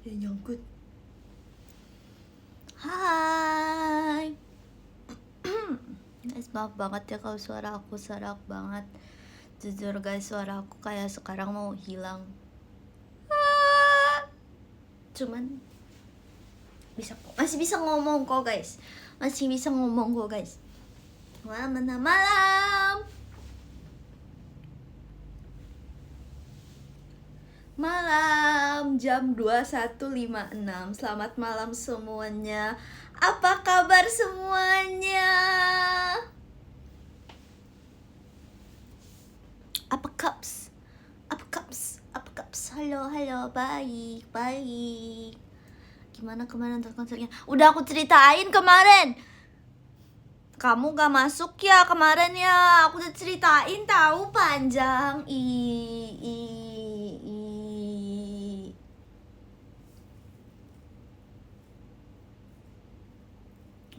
Ya nyangkut. Hai. Guys, maaf banget ya kalau suara aku serak banget. Jujur guys, suara aku kayak sekarang mau hilang. Cuman masih bisa ngomong kok guys. Masih bisa ngomong kok guys. Malam. Malam jam 21.56. Selamat malam semuanya. Apa kabar semuanya? Apa kaps? Halo, baik. Gimana kemarin nonton konsernya? Udah aku ceritain kemarin. Kamu gak masuk ya kemarin ya. Aku udah ceritain tahu panjang.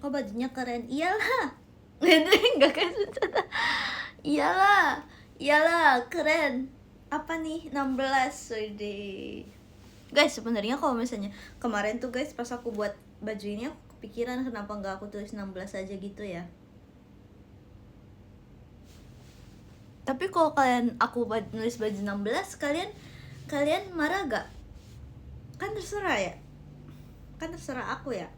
Kok bajunya keren? Iyalah. Enggak kan? Iyalah, keren. Apa nih? 16 deh. Guys, sebenarnya kalau misalnya kemarin tuh guys pas aku buat baju ini aku kepikiran kenapa nggak aku tulis 16 aja gitu ya. Tapi kalau aku nulis baju 16, kalian marah gak? Kan terserah ya. Kan terserah aku ya.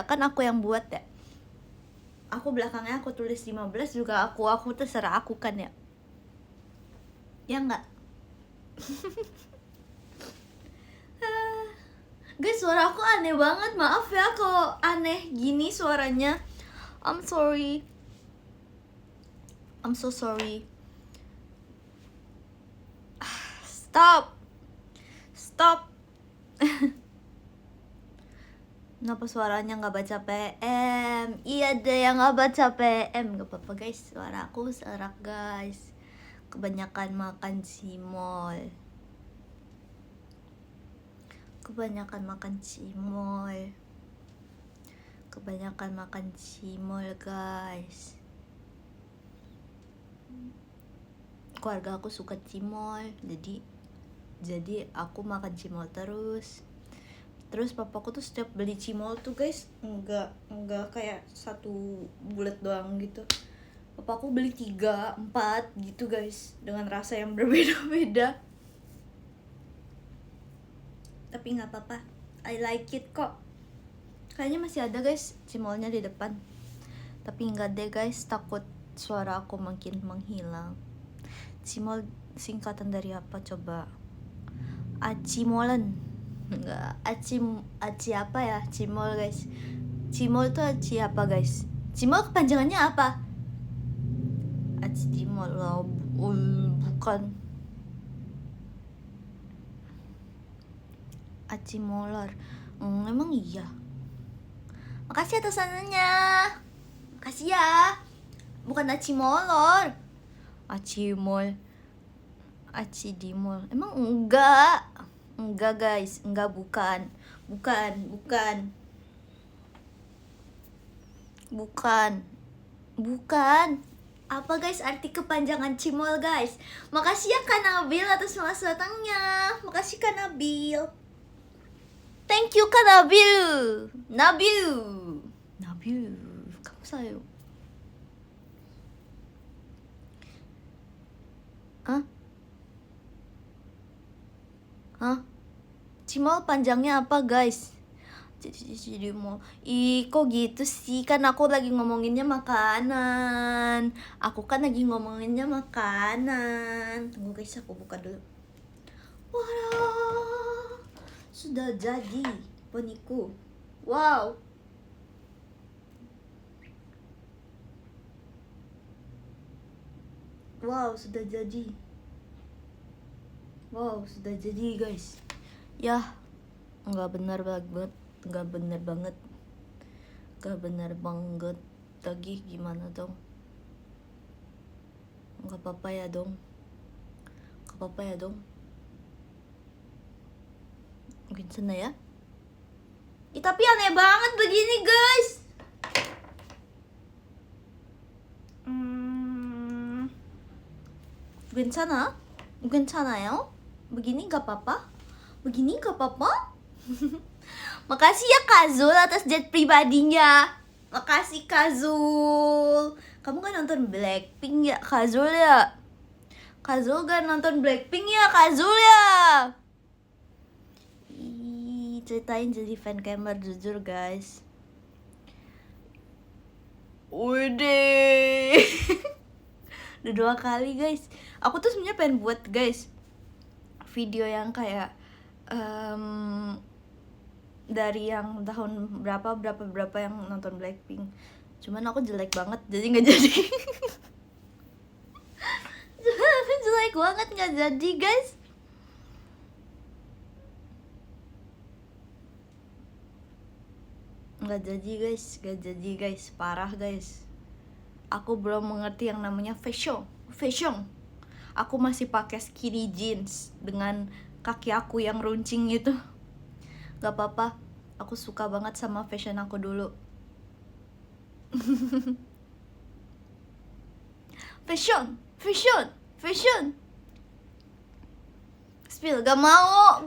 Kan aku yang buat ya. Aku belakangnya aku tulis 15 juga aku terserah aku kan ya. Ya enggak? Guys, suara aku aneh banget. Maaf ya kalau aneh gini suaranya. I'm sorry. I'm so sorry. Stop. Kenapa suaranya nggak baca PM? Iya deh yang nggak baca PM. Gak apa-apa guys, suara aku serak guys. Kebanyakan makan cimol. Kebanyakan makan cimol guys. Keluarga aku suka cimol, jadi aku makan cimol terus papaku tuh setiap beli cimol tuh guys enggak kayak satu bulat doang gitu. Papaku beli 3, 4 gitu guys, dengan rasa yang berbeda-beda. Tapi nggak apa-apa, I like it kok. Kayaknya masih ada guys cimolnya di depan, tapi nggak deh guys, takut suara aku makin menghilang. Cimol singkatan dari apa coba? Acimolan. Enggak, aci apa ya? Cimol guys. Cimol tuh aci apa guys? Cimol kepanjangannya apa? Aci cimol lah, bukan. Aci molar. Emang iya. Makasih atas sananya. Makasih ya. Bukan aci molor. Aci mol. Aci di mall. Emang enggak guys, bukan apa guys arti kepanjangan cimol guys? Makasih ya Kak Nabil atas mas datangnya. Makasih Kak Nabil. Thank you Kak Nabil. Kamu sayang. Hah? Cimol panjangnya apa guys? Jadi mau kok gitu sih, kan aku lagi ngomonginnya makanan. Tunggu guys, aku buka dulu. Wah, sudah jadi poniku. Wow, sudah jadi. Sudah jadi guys. Ya, nggak benar banget. Lagi gimana dong? Nggak apa-apa ya dong. Mungkin sana ya. Tapi aneh banget begini guys. 괜찮아요? begini gak apa-apa? Begini gak apa-apa? Makasih ya Kazul atas jet pribadinya. Makasih Kazul. Kamu kan nonton Blackpink ya Kazul ya? Kazul kan nonton Blackpink ya Kazul ya? Ih, ceritain jadi fan gamer jujur guys. Udah. Udah 2 kali guys. Aku tuh sebenarnya pengen buat guys video yang kayak dari yang tahun berapa yang nonton Blackpink. Cuman aku jelek banget jadi nggak jadi. Jelek banget nggak jadi guys. Nggak jadi guys, parah guys. Aku belum mengerti yang namanya fashion. Aku masih pakai skinny jeans dengan kaki aku yang runcing gitu. Gak apa-apa, aku suka banget sama fashion aku dulu. Fashion. Spill, gak mau.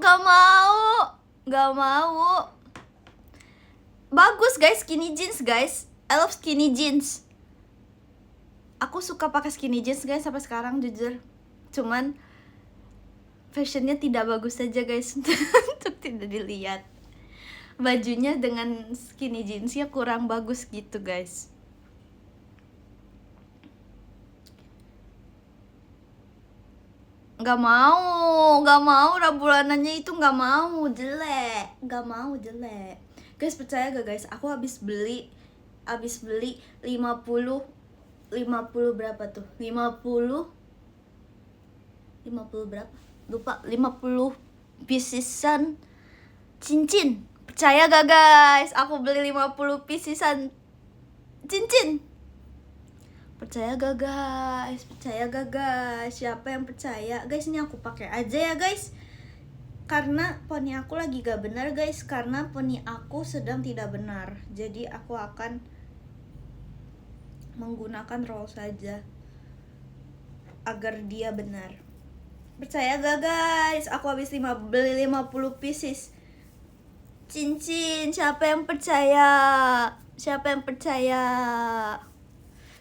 Bagus guys, skinny jeans guys. I love skinny jeans. Aku suka pakai skinny jeans guys sampai sekarang jujur. Cuman fashionnya tidak bagus saja guys. Untuk tidak dilihat. Bajunya dengan skinny jeansnya kurang bagus gitu guys. Gak mau Rabulananya itu gak mau, jelek. Guys percaya gak guys, aku habis beli 50 berapa tuh? 50 berapa? Lupa, 50 piecesan cincin. Percaya gak guys? Aku beli 50 piecesan cincin. Percaya gak guys? Siapa yang percaya? Guys, ini aku pakai aja ya guys. Karena poni aku lagi gak benar guys. Karena poni aku sedang tidak benar. Jadi aku akan menggunakan roll saja agar dia benar. Percaya gak guys? Aku habis beli 50 pieces cincin. Siapa yang percaya?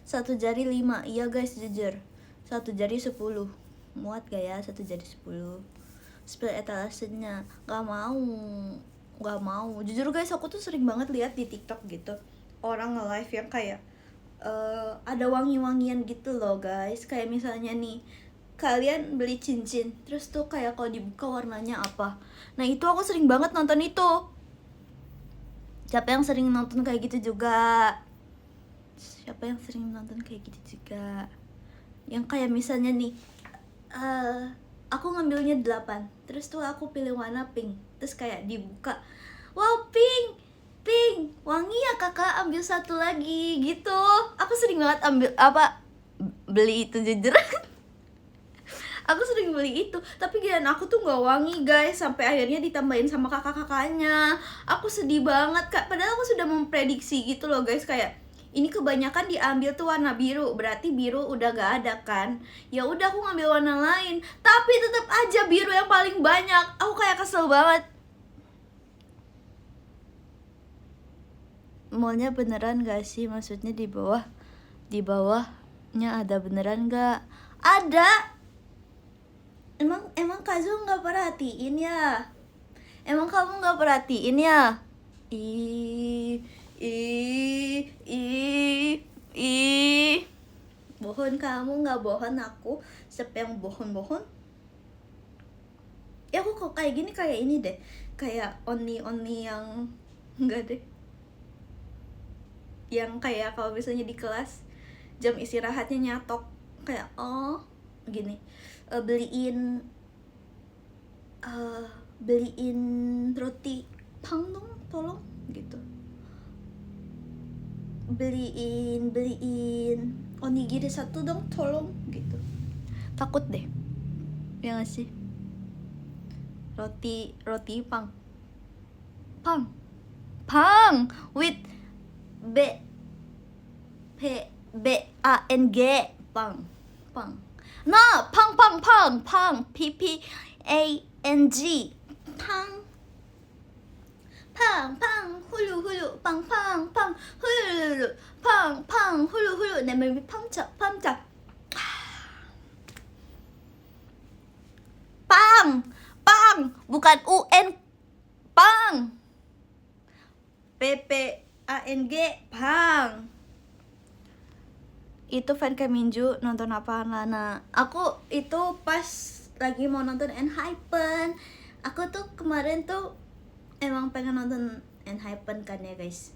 Satu jari 5. Iya guys, jujur. Satu jari 10. Muat gak ya? Satu jari 10. Spill etalasenya. Gak mau. Jujur guys, aku tuh sering banget lihat di TikTok gitu orang nge-live yang kayak ada wangi-wangian gitu loh guys. Kayak misalnya nih, kalian beli cincin, terus tuh kayak kalau dibuka warnanya apa. Nah itu aku sering banget nonton itu. Siapa yang sering nonton kayak gitu juga? Yang kayak misalnya nih, aku ngambilnya 8, terus tuh aku pilih warna pink, terus kayak dibuka, wow pink, wangi ya kakak, ambil satu lagi gitu. Aku sering banget beli itu jujur. Aku sering beli itu, tapi giliran aku tuh nggak wangi guys, sampai akhirnya ditambahin sama kakaknya. Aku sedih banget kak, padahal aku sudah memprediksi gitu loh guys, kayak ini kebanyakan diambil tuh warna biru, berarti biru udah gak ada kan. Ya udah aku ngambil warna lain, tapi tetap aja biru yang paling banyak. Aku kayak kesel banget. Mallnya beneran gak sih? Maksudnya di bawahnya ada beneran gak? Ada. Emang Kazul nggak perhatiin ya? Emang kamu nggak perhatiin ya? Bohong kamu, nggak bohong aku. Siapa yang bohong? Ya aku kok kayak gini, kayak ini deh, kayak only yang enggak deh, yang kayak kalau misalnya di kelas jam istirahatnya nyatok kayak gini, beliin roti pang dong tolong gitu, beliin onigiri 1 dong tolong gitu. Takut deh ya gak sih? Roti pang with BANG pang. Nah, pang PPANG pang pang pang hulu hulu pang pang pang hulu pang pang hulu hulu 내 몸이 팡짝 팡짝 pang pang bukan UN pang PPANG pang. Itu fan Minju nonton apa Lana? Aku itu pas lagi mau nonton ENHYPEN. Aku tuh kemarin tuh emang pengen nonton ENHYPEN kan ya guys.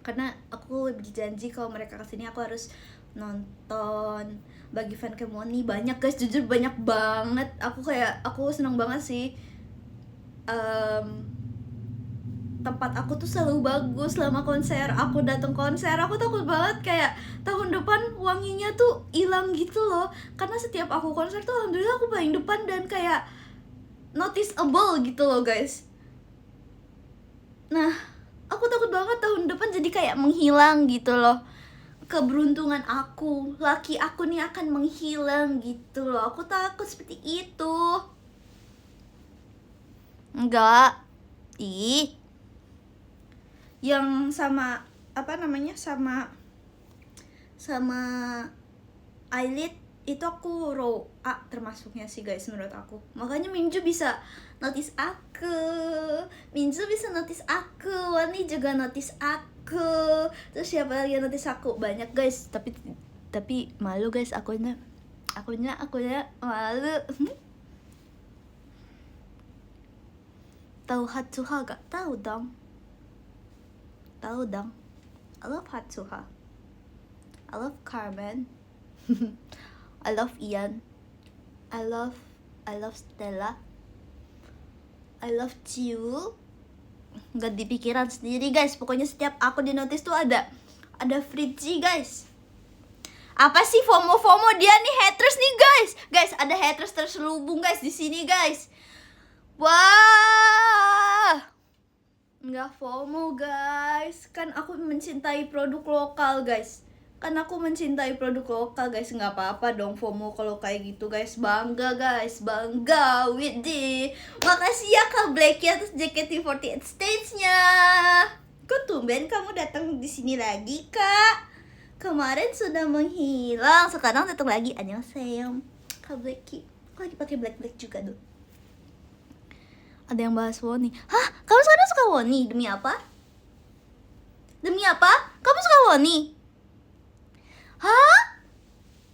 Karena aku berjanji kalau mereka kesini aku harus nonton. Bagi fan Moni banyak guys, jujur banyak banget. Aku seneng banget sih. Tempat aku tuh selalu bagus selama konser. Aku datang konser, aku takut banget kayak tahun depan wanginya tuh hilang gitu loh. Karena setiap aku konser tuh alhamdulillah aku paling depan dan kayak noticeable gitu loh guys. Nah, aku takut banget tahun depan jadi kayak menghilang gitu loh. Keberuntungan aku, laki aku nih akan menghilang gitu loh. Aku takut seperti itu. Enggak. Yang sama apa namanya sama eyelid itu aku row A termasuknya sih guys menurut aku. Makanya Minju bisa notice aku, Wani juga notice aku, terus siapa lagi yang notice aku? Banyak guys, tapi malu guys akunya malu. Tahu Hatsuha gak? Tahu dong. I love Hatsuha. I love Carmen. I love Ian. I love Stella. I love Chiu. Gak dipikiran sendiri guys. Pokoknya setiap aku di notice tuh ada Fritzy guys. Apa sih FOMO dia nih haters nih guys. Guys, ada haters terselubung guys di sini guys. Wah. Nggak FOMO guys, kan aku mencintai produk lokal guys. Nggak apa-apa dong FOMO kalau kayak gitu guys. Bangga guys, bangga Widdi. Makasih ya Kak Blacky atas JKT48 stage-nya. Kok tumben kamu datang di sini lagi Kak? Kemarin sudah menghilang, sekarang datang lagi. Annyeonghaseyo Kak Blacky. Kok lagi pakai black juga tuh? Ada yang bahas Woni. Hah? Kamu sekarang suka Woni? Demi apa? Kamu suka Woni? Hah?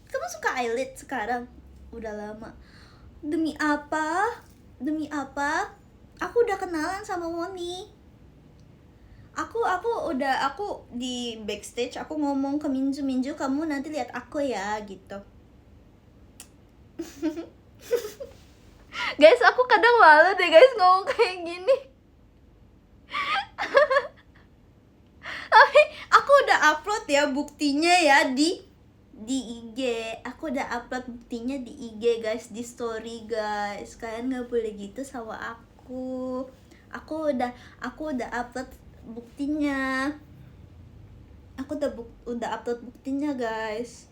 Kamu suka eyelid sekarang? Udah lama. Demi apa? Aku udah kenalan sama Woni. Aku di backstage aku ngomong ke Minju, kamu nanti lihat aku ya gitu. Guys, aku kadang malu deh guys ngomong kayak gini. Tapi aku udah upload ya buktinya ya di IG. Aku udah upload buktinya di IG guys, di story guys. Kalian nggak boleh gitu sama aku. Aku udah upload buktinya. Aku udah upload buktinya guys.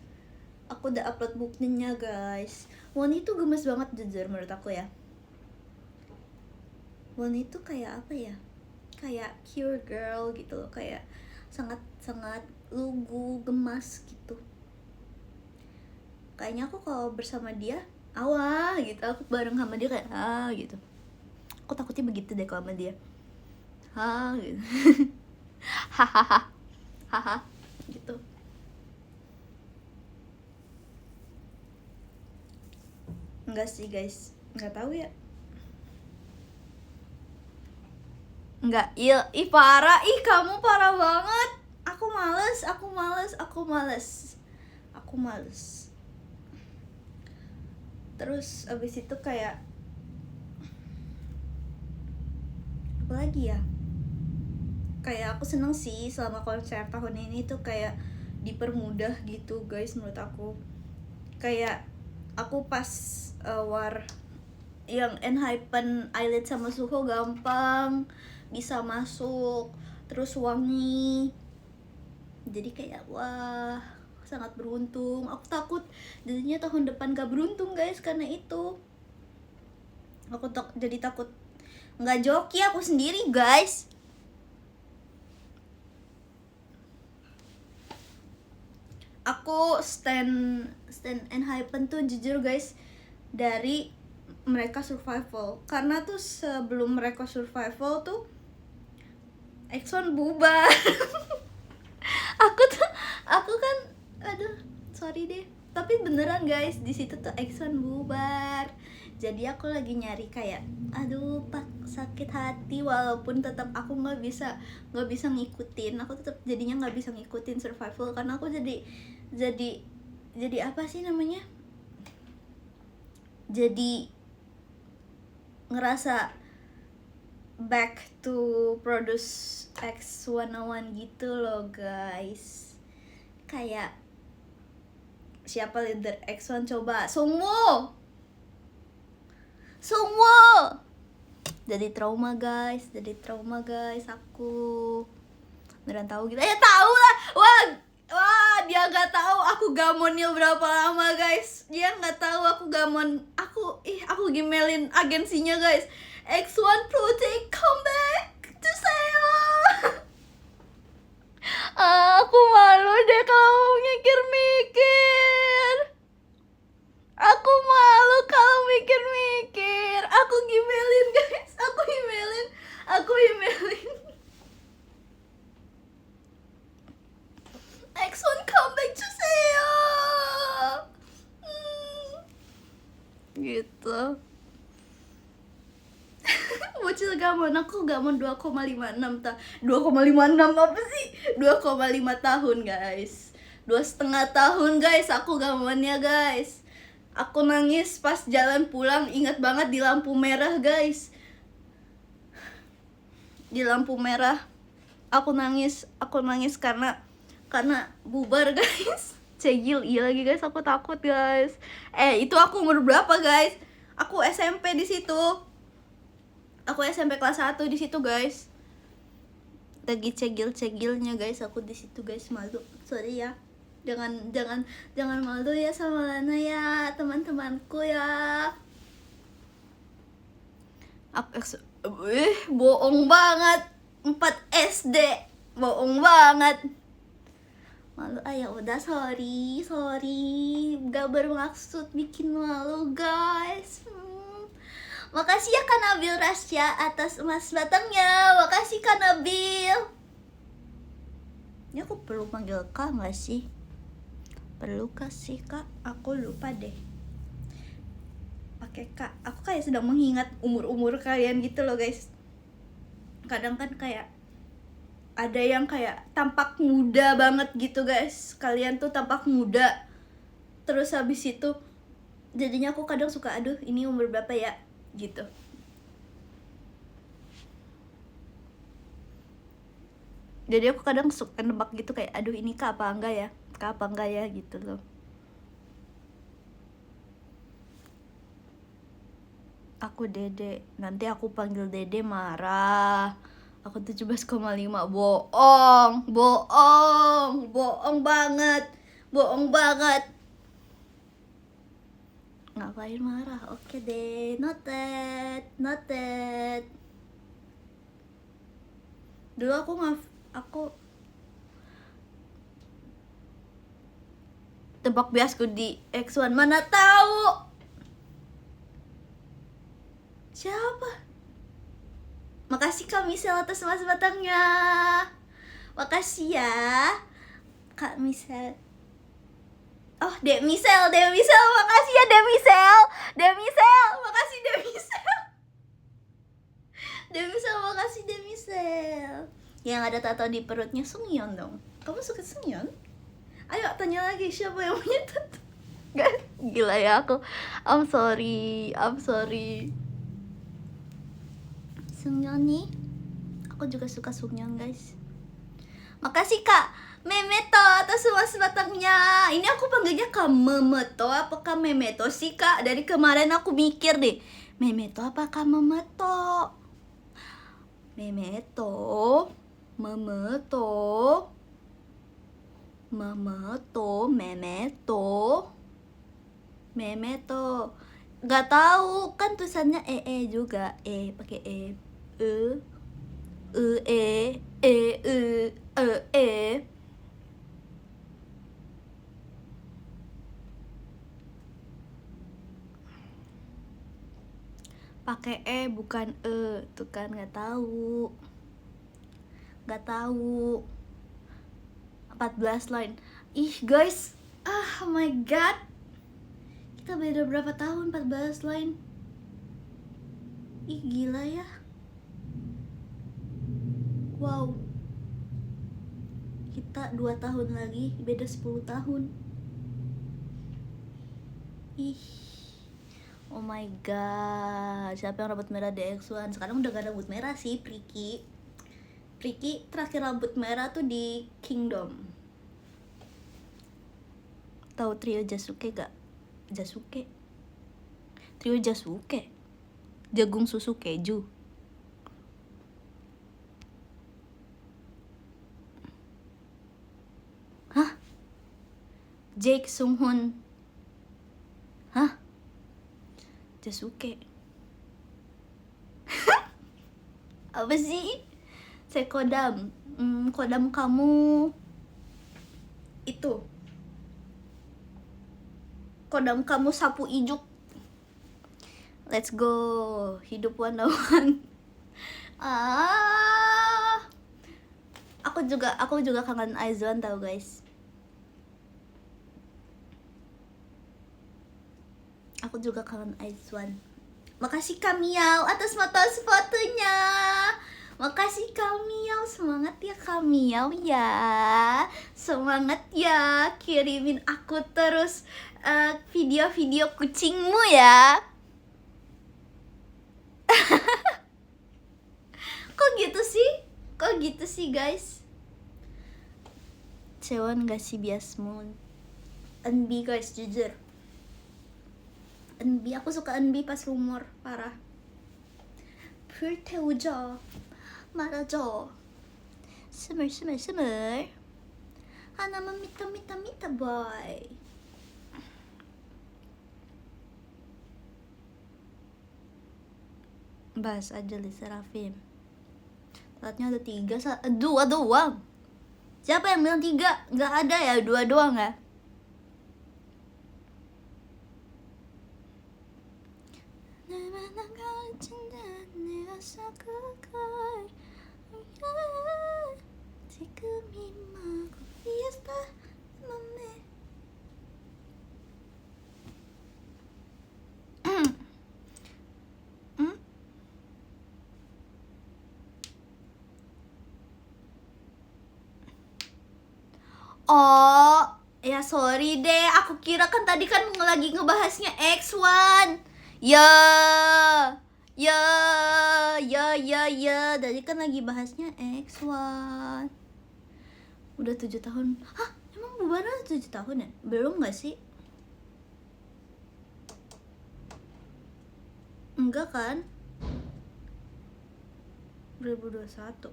Woni itu gemes banget jujur menurut aku ya. Woni itu kayak apa ya? Kayak pure girl gitu loh, kayak sangat lugu, gemas gitu. Kayaknya aku kalau bersama dia, gitu. Aku bareng sama dia kayak gitu. Aku takutnya begitu deh kalau sama dia. Gitu. Hahaha. Gitu. Enggak sih guys, nggak tahu ya. Enggak, parah, kamu parah banget. Aku males. Terus abis itu kayak apa lagi ya? Kayak aku seneng sih selama konser tahun ini tuh kayak dipermudah gitu guys menurut aku. Kayak aku pas war yang ENHYPEN eyelid sama Suho gampang bisa masuk, terus wangi. Jadi kayak wah, sangat beruntung. Aku takut jadinya tahun depan gak beruntung guys karena itu. Aku jadi takut nggak joki aku sendiri guys. Aku stand ENHYPEN tuh jujur guys dari mereka survival, karena tuh sebelum mereka survival tuh EXO-N bubar. aku kan aduh sorry deh, tapi beneran guys di situ tuh EXO-N bubar. Jadi aku lagi nyari kayak aduh pak sakit hati, walaupun tetap aku nggak bisa ngikutin, aku tetap jadinya nggak bisa ngikutin survival karena aku jadi apa sih namanya, jadi ngerasa back to produce X101 gitu loh guys. Kayak siapa leader X1 coba? Sungwoo. Jadi trauma guys aku. Beneran tahu gitu. Tahu lah. Wah, dia nggak tahu aku gamonnya berapa lama guys. Dia nggak tahu aku gamon. Aku gimelin agensinya guys. X1 Project come back to Seoul. Aku malu deh kalau mikir-mikir. Aku malu kalau mikir-mikir. Aku gimelin guys. Aku emailin. X1 come back to Seoul. Gitu. Bocil gamon, aku gamon 2,56 apa sih? 2,5 tahun guys. 2,5 tahun guys aku gamonnya guys. Aku nangis pas jalan pulang, ingat banget di lampu merah guys. Di lampu merah aku nangis karena bubar guys. Cegil iya lagi guys, aku takut guys. Itu aku umur berapa guys? Aku SMP di situ. Aku SMP kelas 1 di situ guys. Lagi cegilnya guys aku di situ guys, malu. Sorry ya. Jangan malu ya sama Lana ya, teman-temanku ya. Bohong banget. 4 SD. Bohong banget. Malu udah sorry. Gak bermaksud bikin malu guys. Makasih ya Kak Nabil Rasya atas emas batangnya. Makasih Kak Nabil. Ini aku perlu panggil Kak gak sih? Perlu kasih Kak? Aku lupa deh. Pakai Kak. Aku kayak sedang mengingat umur kalian gitu loh guys. Kadang kan kayak ada yang kayak tampak muda banget gitu guys. Kalian tuh tampak muda. Terus habis itu jadinya aku kadang suka aduh ini umur berapa ya gitu. Jadi aku kadang suka nebak gitu kayak aduh ini Kak apa enggak ya gitu loh. Aku Dede, nanti aku panggil Dede marah. Aku 17,5. Bohong banget. Ngapain marah? Oke deh, noted. Dulu aku tebak biasku di X1, mana tahu. Siapa? Makasih Kak Michelle atas emas batangnya. Makasih ya Kak Michelle. Oh, Dek Michelle, makasih ya Dek Michelle. Makasih Dek Michelle. Makasih Dek Michelle. Yang ada tato di perutnya Sungyeon dong. Kamu suka Sungyeon? Ayo tanya lagi siapa yang punya tato. Gila ya aku. I'm sorry. Sungyeon nih. Aku juga suka Sungyeon guys. Makasih Kak Memeto atas emas batangnya. Ini aku panggilnya Kak Memeto apa Kak Memeto sih Kak? Dari kemarin aku mikir deh, Memeto apa Kak Memeto? Memeto. Nggak tahu kan tulisannya juga pakai e e. Pakai bukan tuh kan nggak tahu 14 line. Ih guys, oh my god, kita beda berapa tahun? 14 line. Ih gila ya. Wow, kita 2 tahun lagi beda 10 tahun. Ih, oh my god, siapa yang rambut merah di X1? Sekarang udah gak ada rambut merah sih, Priki terakhir rambut merah tuh di Kingdom. Tahu trio Jasuke gak? Trio Jasuke, jagung susu keju. Hah? Jake Sunghoon. Hah? Jasuke. Apa sih? Sekodam. Kodam kamu itu. Kodam kamu sapu ijuk. Let's go. Hidup one. Aku juga kangen Aizwan tau guys. Aku juga kangen Aizwan. Makasih Kak Miao atas motor sepatunya. Makasih Kak Miao, semangat ya Kak Miao ya. Semangat ya, kirimin aku terus video-video kucingmu ya. Kok gitu sih guys? Cewek gak sih biasmun. NB guys, jujur NB, aku suka NB pas rumor, parah. 불태우죠 말아줘 스물 하나만 미터 boy. Bahas aja Lee Serafim. Saatnya ada 3, 2 doang. Siapa yang bilang 3? Nggak ada ya, 2 doang ya. Oh, ya sorry deh, aku kira kan tadi kan lagi ngebahasnya X1. Tadi kan lagi bahasnya X1. Udah 7 tahun. Hah? Emang bubaran 7 tahun ya? Belum gak sih? Enggak kan? 2021.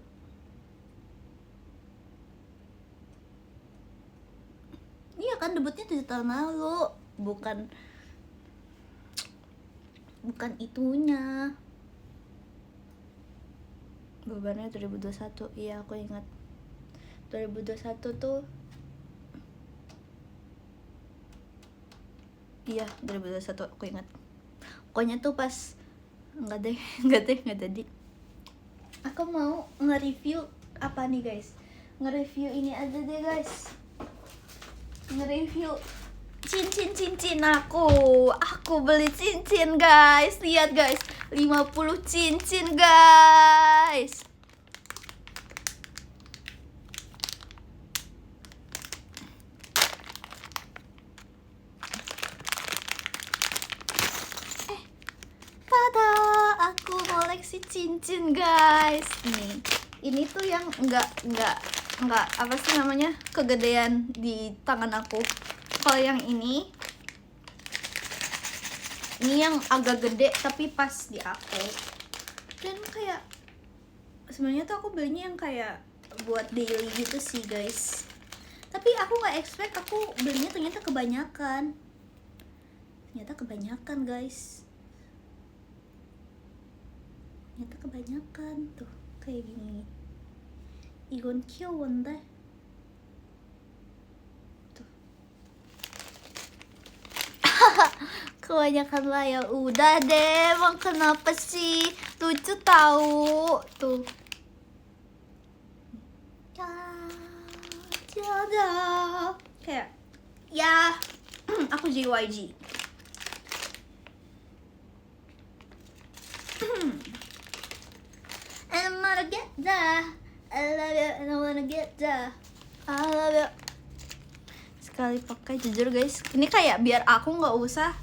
Iya kan, debutnya 7 tahun lalu. Bukan itunya. Bebannya 2021. Iya, aku ingat 2021 tuh. Iya, 2021 aku ingat. Pokoknya tuh pas enggak jadi. Aku mau nge-review apa nih guys? Nge-review ini aja deh guys. Nge-review cincin aku beli cincin guys. Lihat guys, 50 cincin guys. Tada, aku koleksi cincin guys. Nih, ini tuh yang enggak apa sih namanya, kegedean di tangan aku. Kalau yang ini yang agak gede tapi pas di aku. Dan kayak sebenarnya tuh aku belinya yang kayak buat daily gitu sih guys. Tapi aku nggak expect aku belinya ternyata kebanyakan. Ternyata kebanyakan guys. Ternyata kebanyakan tuh kayak gini. 이건 귀여운데? tuh. Kebanyakan lah ya. Udah deh, emang kenapa sih? Lucu tahu tuh. Ya, kayak ya aku JYG. And I'm gonna get there. I love you and I wanna get there. I love you. Sekali pakai jujur guys, ini kayak biar aku nggak usah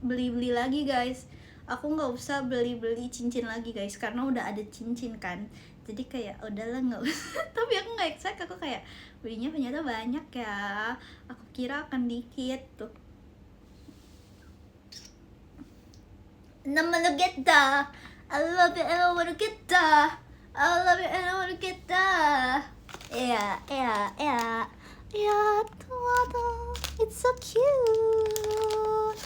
beli lagi guys. Aku nggak usah beli cincin lagi guys, karena udah ada cincin kan. Jadi kayak udahlah nggak usah. Tapi aku nggak expect, aku kayak belinya ternyata banyak ya. Aku kira akan dikit tuh. And I'm gonna get there. I love you and I wanna get there. I love you and I wanna get there. Yeah. It's so cute.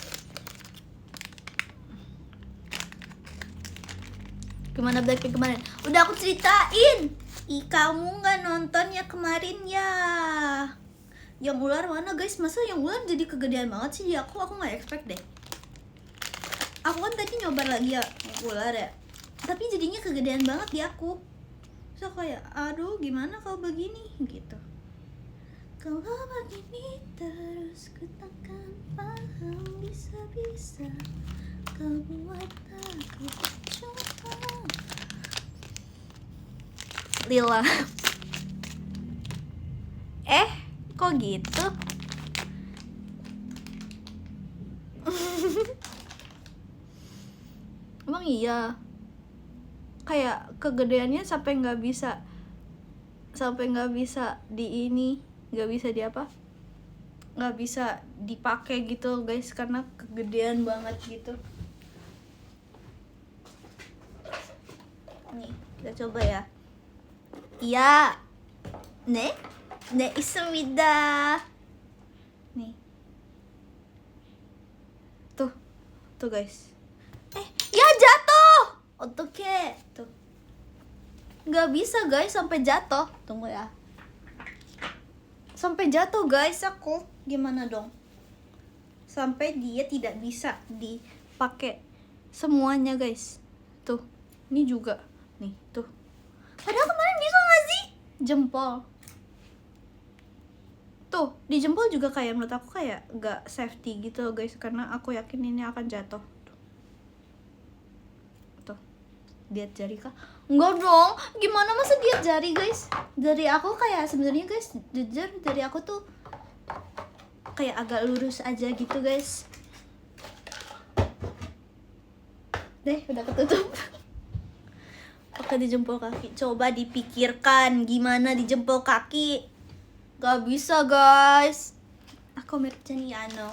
Gimana Blackpink kemarin? Udah aku ceritain. Kamu nggak nonton ya kemarin ya? Yang ular mana guys? Masa yang ular jadi kegedean banget sih di aku nggak expect deh. Aku kan tadi nyoba lagi ya yang ular ya, tapi jadinya kegedean banget di aku. So kayak aduh gimana kalau begini gitu. Kalau begini terus ku takkan paham, bisa-bisa kau buat aku coba. Lila. Kok gitu? Emang iya? Kayak kegedeannya sampai nggak bisa di ini, nggak bisa di apa? Nggak bisa dipakai gitu guys, karena kegedean banget gitu. Nih, kita coba ya. Iya. 네 있습니다. nih. Tuh guys. Ya jatuh. Oke, tuh. Nggak bisa guys sampai jatuh. Tunggu ya. Sampai jatuh guys aku. Gimana dong? Sampai dia tidak bisa dipakai semuanya guys. Tuh. Ini juga. Nih, tuh. Padahal kemarin bisa nggak sih? Jempol. Tuh, di jempol juga kayak menurut aku kayak gak safety gitu guys, karena aku yakin ini akan jatuh. Tuh, diet jari kah? Enggak dong, gimana masa diet jari guys? Dari aku kayak sebenarnya guys, jujur dari aku tuh kayak agak lurus aja gitu guys. Deh, udah ketutup. Oke, di jempol kaki. Coba dipikirkan gimana di jempol kaki. Gak bisa guys. Aku mirip Jenny Ano.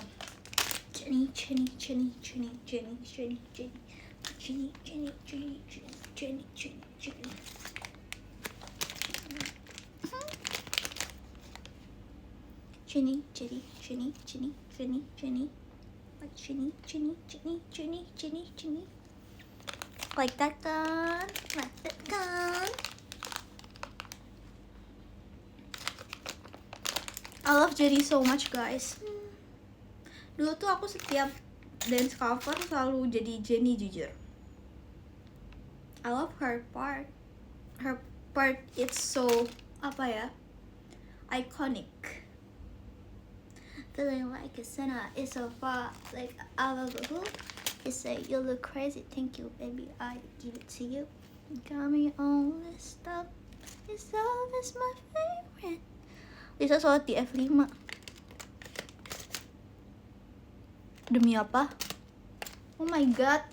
Jenny. Like that kan? Like that kan? I love Jennie so much guys. Dulu tuh aku setiap dance cover selalu jadi Jennie jujur. I love her part. Her part it's so apa ya? Iconic. Feeling like a sinner is so far like out of the blue. You say you look crazy, thank you baby, I give it to you. Got me all messed up. This love is my favorite. Lisa sholat di F5. Demi apa? Oh my god.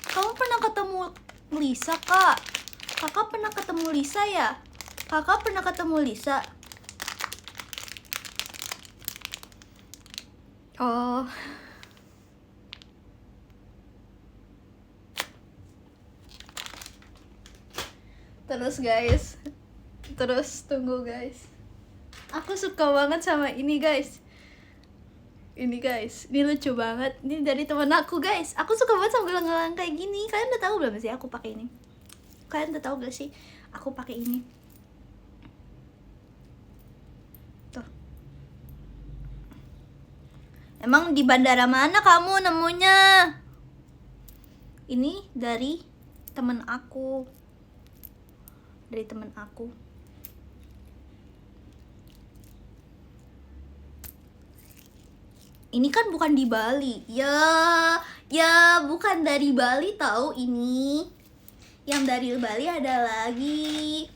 Kamu pernah ketemu Lisa, Kak? Kakak pernah ketemu Lisa ya? Kakak pernah ketemu Lisa? Oh. Terus guys, tunggu guys. Aku suka banget sama ini guys. Ini guys, ini lucu banget. Ini dari teman aku guys. Aku suka banget sama gelang-gelang kayak gini. Kalian udah tahu belum sih aku pakai ini? Kalian udah tahu gak sih aku pakai ini? Tuh. Emang di bandara mana kamu nemunya? Ini dari teman aku. Dari teman aku. Ini kan bukan di Bali. Ya bukan dari Bali tahu ini. Yang dari Bali ada lagi.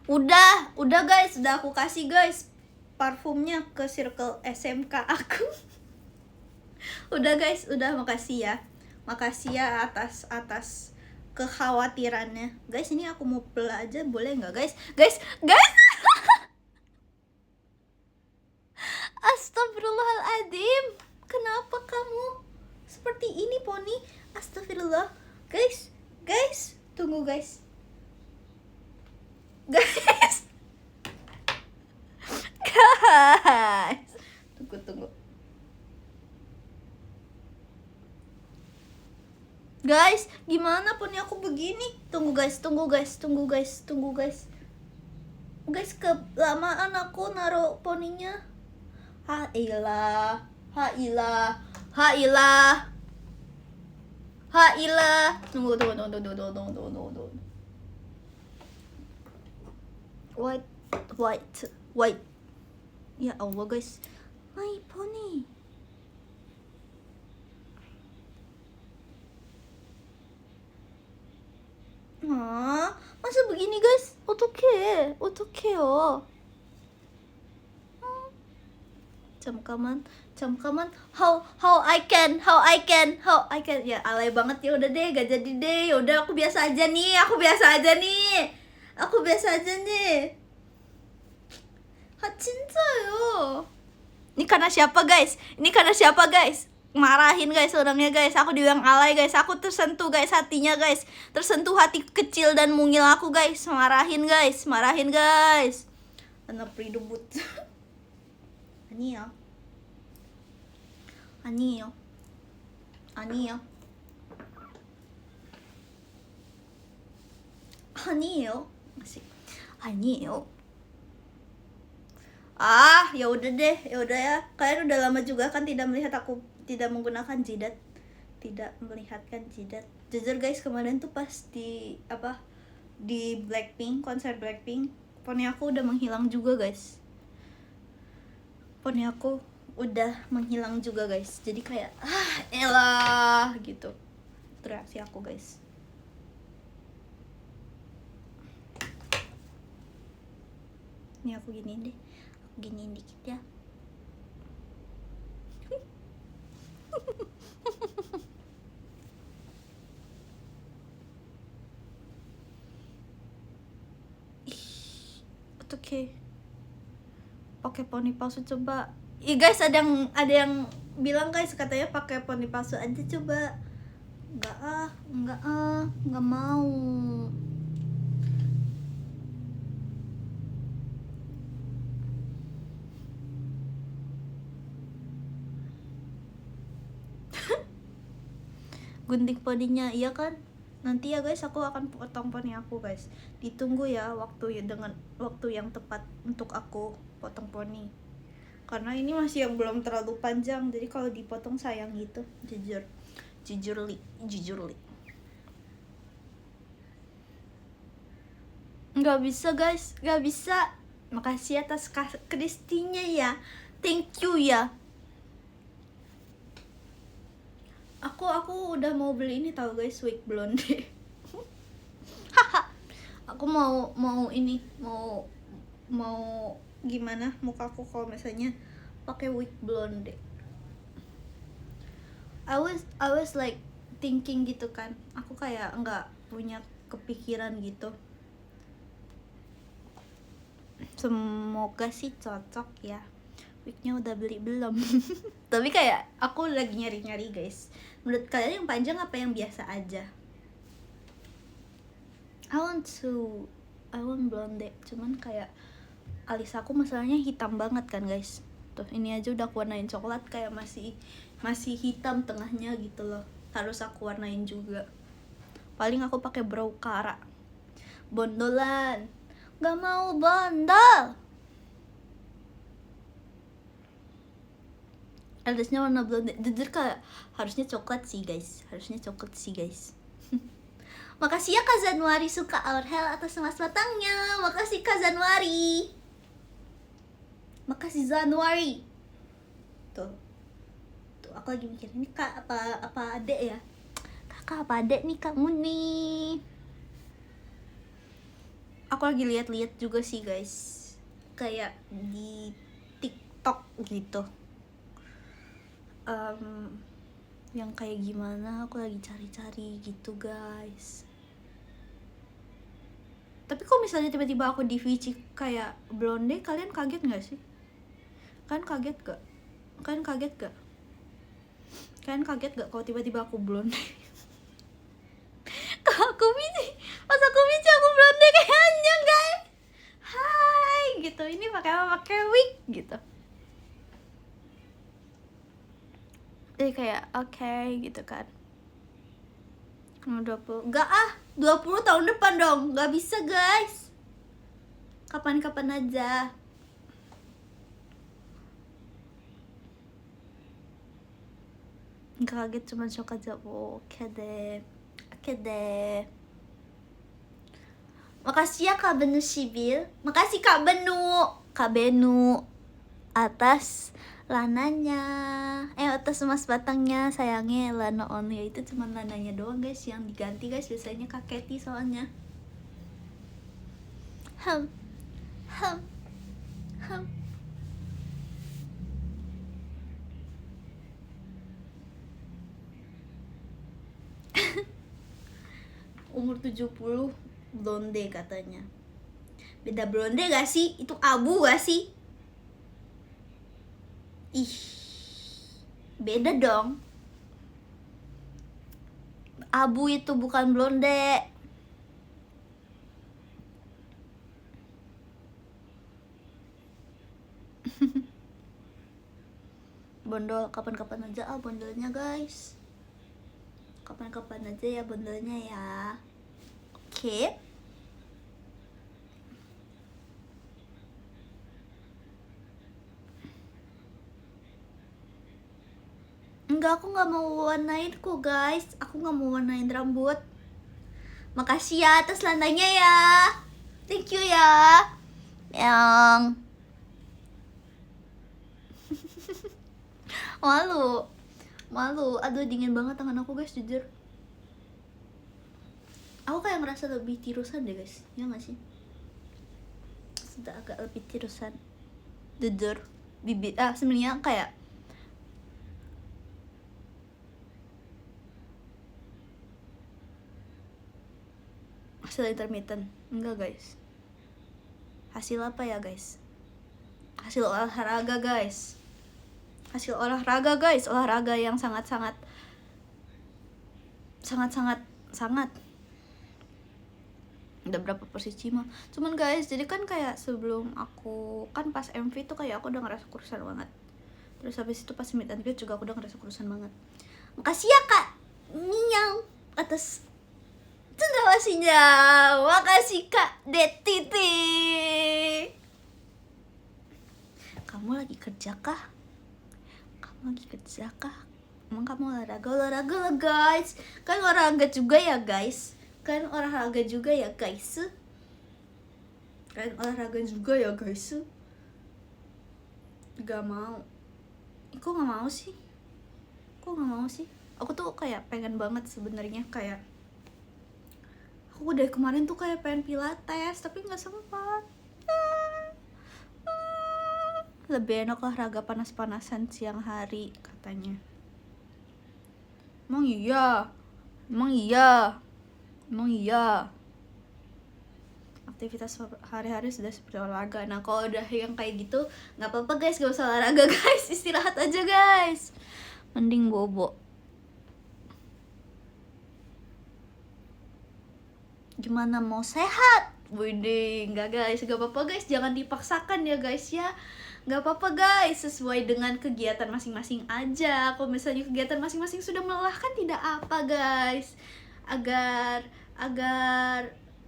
Udah guys, udah aku kasih guys parfumnya ke circle SMK aku. Udah guys, udah makasih ya. Makasih ya atas kekhawatirannya. Guys, ini aku mau belajar boleh nggak guys? Guys. Astagfirullahaladzim. Kenapa kamu seperti ini, Poni? Astagfirullah. Guys. Tunggu guys. Guys. Tunggu. Guys, gimana Poni aku begini? Tunggu guys. Guys, kelamaan aku naruh poninya. Hailah. Tunggu. White. Ya Allah guys. My pony. Masa begini guys? 어떡해요. Camkaman. How I can. Ya alay banget, ya udah deh, gak jadi deh. Ya udah aku biasa aja nih. 진짜요. Ini karena siapa guys? Marahin guys orangnya guys. Aku dibilang alay guys. Aku tersentuh guys hatinya guys. Tersentuh hati kecil dan mungil aku guys. Marahin guys. Anak pridebut. 아니에요. Masih. 아니에요. Ya udah deh, ya. Kalian udah lama juga kan tidak melihat aku tidak menggunakan jidat. Jujur guys, kemarin tuh pas di Blackpink, konser Blackpink, poni aku udah menghilang juga guys. Jadi kayak elah gitu. Itu reaksi aku guys. Ini aku giniin deh. Giniin dikit ya. Oke. Pakai poni palsu coba. Guys, ada yang bilang guys, katanya pakai poni palsu aja coba. Enggak mau. Gunting poninya, iya kan? Nanti ya guys, aku akan potong poni aku guys. Ditunggu ya waktu yang tepat untuk aku potong poni. Karena ini masih yang belum terlalu panjang, jadi kalau dipotong sayang gitu. Jujur li. Nggak bisa guys, nggak bisa. Makasih atas Kristinya ya. Thank you ya. Aku udah mau beli ini tahu guys, wig blonde. Aku mau gimana mukaku kalau misalnya pakai wig blonde. I was like thinking gitu kan. Aku kayak nggak punya kepikiran gitu. Semoga sih cocok ya. Wignya udah beli belum? Tapi kayak aku lagi nyari guys. Menurut kalian yang panjang apa yang biasa aja? I want blonde, cuman kayak alis aku masalahnya hitam banget kan guys. Tuh ini aja udah aku warnain coklat kayak masih hitam tengahnya gitu loh. Harus aku warnain juga. Paling aku pakai brow cara. Bondolan. Gak mau bondol. Alisnya warna blonde. Jujur kayak harusnya coklat sih guys. Makasih ya Kak Zanuari suka Our Hell atas emas batangnya. Makasih Kak Zanuari. Makasih Zanuari. Tuh aku lagi mikir ini kak apa adek ya, kakak apa adek nih kamu nih. Aku lagi lihat-lihat juga sih guys, kayak di TikTok gitu, yang kayak gimana aku lagi cari-cari gitu guys. Tapi kok misalnya tiba-tiba aku di Vici kayak blonde, kalian kaget nggak sih? Kalian kaget gak kalau tiba-tiba aku blonde? Kalau aku Vici, pas aku Vici aku blonde kayaknya guys. Hai gitu, ini pakai apa? Pakai wig gitu. Jadi kayak oke gitu kan. 20 enggak 20 tahun depan dong, nggak bisa guys, kapan-kapan aja. Nggak kaget, cuma shock aja. Oke deh. Makasih ya Kak Benu Sibil. Makasih Kak Benu atas lananya, atas emas batangnya. Sayangnya lana only, itu cuma lananya doang guys yang diganti guys, biasanya Kak Keti soalnya. Umur 70 blonde katanya. Beda blonde gak sih? Itu abu gak sih? Ih, beda dong. Abu itu bukan blonde. Bondol kapan-kapan aja bondolnya guys. Kapan-kapan aja ya bondolnya ya. Oke. Enggak, aku nggak mau warnain kok guys. Aku nggak mau warnain rambut. Makasih ya atas lananya ya. Thank you ya. Yang malu. Aduh dingin banget tangan aku guys, jujur. Aku kayak ngerasa lebih tirusan deh guys. Ya nggak sih? Sudah agak lebih tirusan. Jujur. Bibir sebenarnya kayak hasil intermittent. Enggak guys. Hasil apa ya guys? Hasil olahraga guys. Olahraga yang sangat udah berapa posisi mah. Cuman guys, jadi kan kayak sebelum aku kan pas MV tuh kayak aku udah ngerasa kurusan banget. Terus habis itu pas meet and greet juga aku udah ngerasa kurusan banget. Makasih ya Kak Ninyang atas cendrawasinya. Makasih Kak Detiti. Kamu lagi kerja kah? Emang kamu olahraga lah guys. Kan olahraga juga ya guys. Gak mau. Kok gak mau sih? Aku tuh kayak pengen banget sebenarnya, kayak aku dari kemarin tuh kayak pengen pilates tapi nggak sempat. Lebih enak olahraga panas-panasan siang hari katanya. Emang iya. Aktivitas hari-hari sudah seperti olahraga. Nah kalau udah yang kayak gitu nggak apa-apa guys, gak usah olahraga guys, istirahat aja guys, mending bobo. Gimana mau sehat? Wih, enggak guys, gak apa-apa guys, jangan dipaksakan ya guys ya. Gak apa-apa guys, sesuai dengan kegiatan masing-masing aja. Kalau misalnya kegiatan masing-masing sudah melelahkan, tidak apa guys. Agar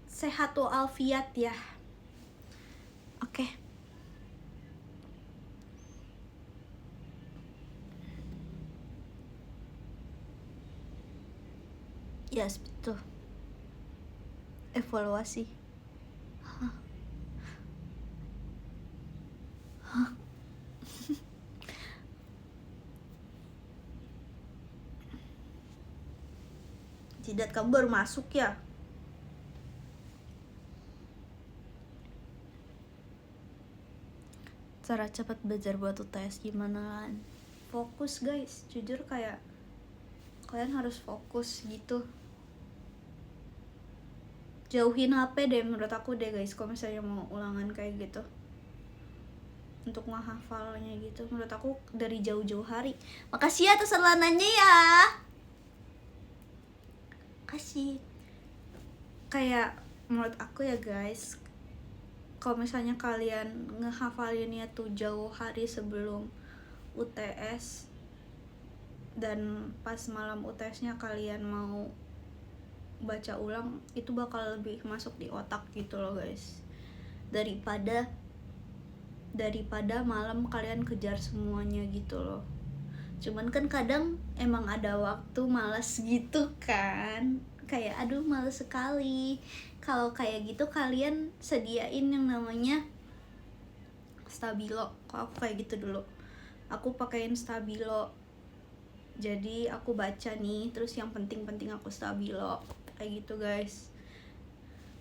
sehat walafiat ya. Oke. Yes, betul. Evaluasi. Jidat, kamu baru masuk ya? Cara cepat belajar buat UTS gimana kan? Fokus guys, jujur kayak kalian harus fokus gitu. Jauhin HP deh menurut aku deh guys, kalau misalnya mau ulangan kayak gitu. Untuk menghafalnya gitu, menurut aku dari jauh-jauh hari. Makasih ya atas selanannya ya. Kasih. Kayak menurut aku ya guys, kalau misalnya kalian ngehafalinnya tuh jauh hari sebelum UTS, dan pas malam UTS-nya kalian mau baca ulang, itu bakal lebih masuk di otak gitu loh guys, daripada malam kalian kejar semuanya gitu loh. Cuman kan kadang emang ada waktu malas gitu kan, kayak aduh malas sekali. Kalau kayak gitu kalian sediain yang namanya stabilo. Kalau aku kayak gitu dulu, aku pakein stabilo, jadi aku baca nih, terus yang penting-penting aku stabilo kayak gitu guys.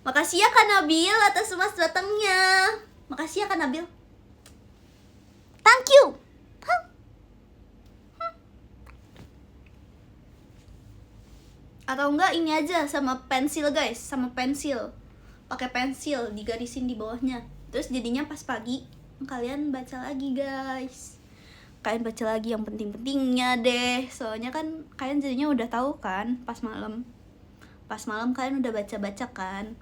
Makasih ya Kak Nabil atas mas datangnya. Makasih ya Kak Nabil, thank you. Atau enggak ini aja sama pensil guys, sama pensil, pakai pensil digarisin di bawahnya, terus jadinya pas pagi kalian baca lagi guys. Kalian baca lagi yang penting-pentingnya deh, soalnya kan kalian jadinya udah tahu kan pas malam kalian udah baca-baca kan,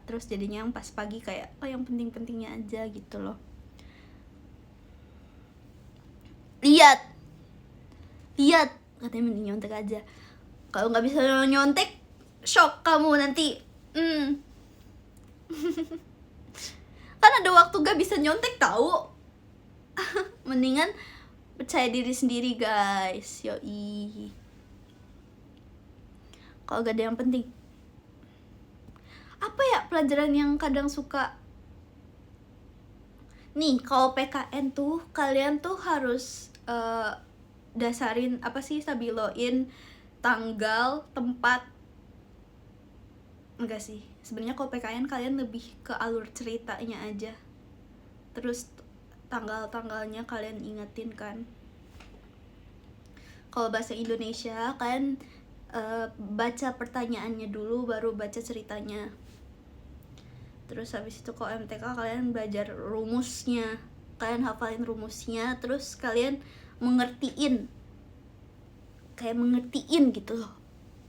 terus jadinya yang pas pagi kayak oh yang penting-pentingnya aja gitu loh. Lihat katanya mending nyontek aja. Kalau nggak bisa nyontek, shock kamu nanti. Kan ada waktu gak bisa nyontek tahu. Mendingan percaya diri sendiri guys, yoi. Kalau gak ada yang penting, apa ya pelajaran yang kadang suka nih, kalau PKN tuh kalian tuh harus dasarin apa sih, stabiloin tanggal, tempat. Enggak sih, sebenarnya kalau PKN kalian lebih ke alur ceritanya aja, terus tanggal-tanggalnya kalian ingetin kan. Kalau bahasa Indonesia kalian baca pertanyaannya dulu baru baca ceritanya. Terus habis itu kalau MTK kalian belajar rumusnya, kalian hafalin rumusnya, terus kalian mengertiin gitu loh,